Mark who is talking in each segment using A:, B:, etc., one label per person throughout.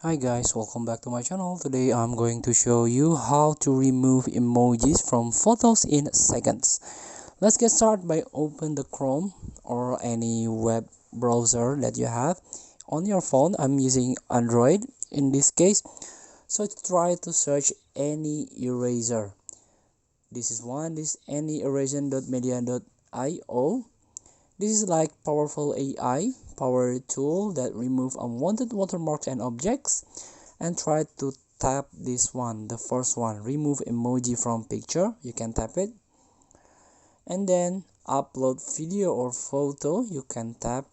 A: Hi guys, welcome back to my channel. Today I'm going to show you how to remove emojis from photos in seconds. Let's get started by open the Chrome or any web browser that you have on your phone. I'm using Android in this case. So try to search any eraser. This is one, this anyeraser.media.io. This is like powerful AI power tool that remove unwanted watermarks and objects. And try to tap this one, the first one, remove emoji from picture. You can tap it, and then upload video or photo. You can tap,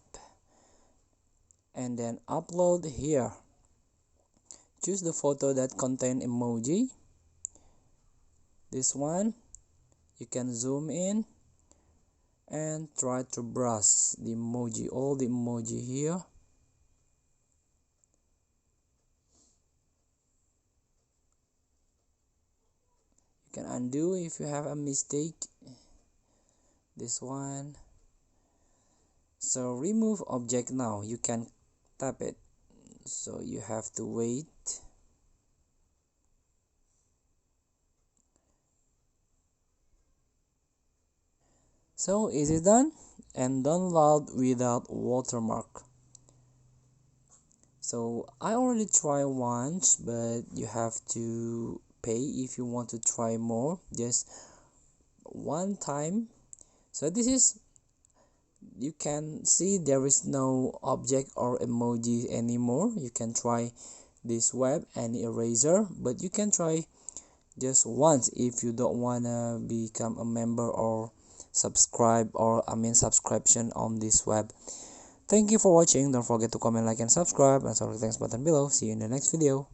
A: and then upload here. Choose the photo that contain emoji. This one, you can zoom in and try to brush the emoji, all the emoji here. You can undo if you have a mistake. This one. So remove object now. You can tap it, so you have to wait. So is it done? And download without watermark. So I already tried once, but you have to pay if you want to try more, just one time. So this is, you can see there is no object or emoji anymore. You can try this web and eraser, but you can try just once if you don't wanna become a member or subscribe, or subscription on this web. Thank you for watching. Don't forget to comment, like, and subscribe, and thanks button below. See you in the next video.